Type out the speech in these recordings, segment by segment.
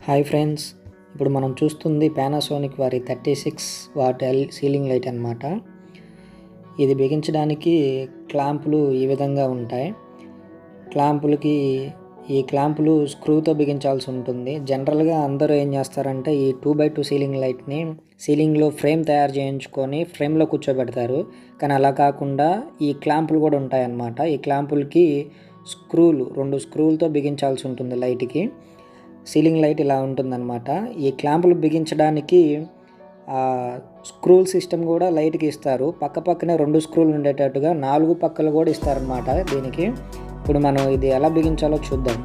Hi friends, ఇప్పుడు మనం చూస్తుంది పానాసోనిక్ వారి 36 వాట్ సీలింగ్ లైట్ అన్నమాట. ఇది బిగించడానికి క్లాంపులు ఈ విధంగా ఉంటాయి. ఈ క్లాంపులు స్క్రూతో బిగించాల్సి ఉంటుంది. జనరల్గా అందరూ ఏం చేస్తారంటే ఈ 2x2 సీలింగ్ లైట్ని సీలింగ్లో ఫ్రేమ్ తయారు చేయించుకొని ఫ్రేమ్లో కూర్చోబెడతారు. కానీ అలా కాకుండా ఈ క్లాంపులు కూడా ఉంటాయన్నమాట. ఈ క్లాంపులకి రెండు స్క్రూలతో బిగించాల్సి ఉంటుంది లైట్కి. సీలింగ్ లైట్ ఇలా ఉంటుందన్నమాట. ఈ క్లాంపులు బిగించడానికి స్క్రూల్ సిస్టమ్ కూడా లైట్కి ఇస్తారు. పక్కనే 2 స్క్రూలు ఉండేటట్టుగా 4 పక్కలు కూడా ఇస్తారన్నమాట దీనికి. ఇప్పుడు మనం ఇది ఎలా బిగించాలో చూద్దాం.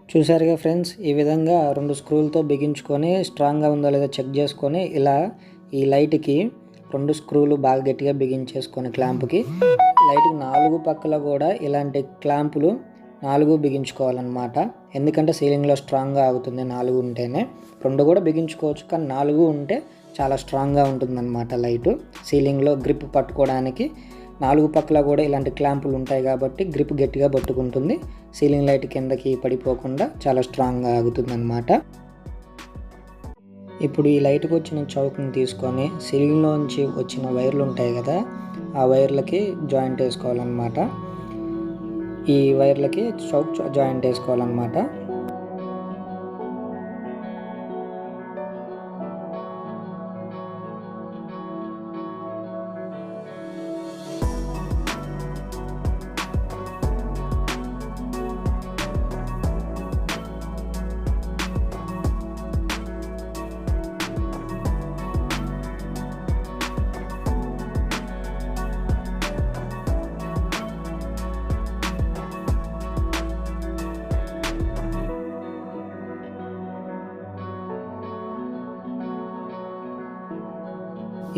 చూసారుగా ఫ్రెండ్స్, ఈ విధంగా 2 స్క్రూలతో బిగించుకొని స్ట్రాంగ్గా ఉందో లేదో చెక్ చేసుకొని ఇలా ఈ లైట్కి 2 స్క్రూలు బాగా గట్టిగా బిగించేసుకొని క్లాంప్కి లైట్కి 4 పక్కల కూడా ఇలాంటి క్లాంపులు 4 బిగించుకోవాలన్నమాట. ఎందుకంటే సీలింగ్లో స్ట్రాంగ్గా ఆగుతుంది 4 ఉంటేనే. 2 కూడా బిగించుకోవచ్చు, కానీ 4 ఉంటే చాలా స్ట్రాంగ్గా ఉంటుందన్నమాట లైటు. సీలింగ్లో గ్రిప్ పట్టుకోవడానికి 4 పక్కల కూడా ఇలాంటి క్లాంపులు ఉంటాయి కాబట్టి గ్రిప్ గట్టిగా పట్టుకుంటుంది. సీలింగ్ లైట్ కిందకి పడిపోకుండా చాలా స్ట్రాంగ్గా ఆగుతుందన్నమాట. ఇప్పుడు ఈ లైట్కి వచ్చిన చౌక్ని తీసుకొని సీలింగ్లోంచి వచ్చిన వైర్లు ఉంటాయి కదా, ఆ వైర్లకి జాయింట్ వేసుకోవాలన్నమాట. ఈ వైర్లకి చౌక్ జాయింట్ వేసుకోవాలన్నమాట.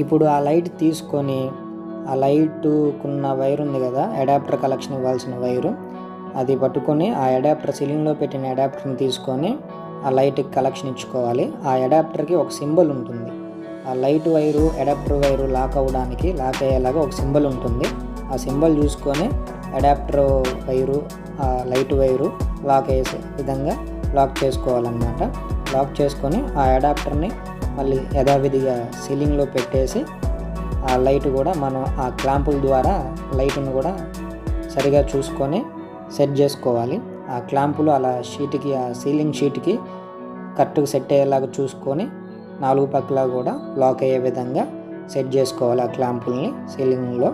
ఇప్పుడు ఆ లైట్ తీసుకొని ఆ లైటుకున్న వైర్ ఉంది కదా, అడాప్టర్ కలెక్షన్ ఇవ్వాల్సిన వైరు, అది పట్టుకొని ఆ అడాప్టర్ సీలింగ్లో పెట్టిన అడాప్టర్ని తీసుకొని ఆ లైట్కి కలెక్షన్ ఇచ్చుకోవాలి. ఆ అడాప్టర్కి ఒక సింబల్ ఉంటుంది. ఆ light wire adapter wire lock అయ్యేలాగా ఒక సింబల్ ఉంటుంది. ఆ సింబల్ చూసుకొని అడాప్టర్ వైరు ఆ లైట్ వైరు లాక్ అయ్యే విధంగా లాక్ చేసుకోవాలన్నమాట. లాక్ చేసుకొని ఆ అడాప్టర్ని మళ్ళీ యథావిధిగా సీలింగ్లో పెట్టేసి ఆ లైట్ కూడా మనం ఆ క్లాంపుల ద్వారా లైట్ను కూడా సరిగా చూసుకొని సెట్ చేసుకోవాలి. ఆ క్లాంపులు అలా ఆ సీలింగ్ షీట్కి కరెక్ట్గా సెట్ అయ్యేలాగా చూసుకొని 4 పక్కల కూడా లాక్ అయ్యే విధంగా సెట్ చేసుకోవాలి ఆ క్లాంపుల్ని సీలింగ్లో.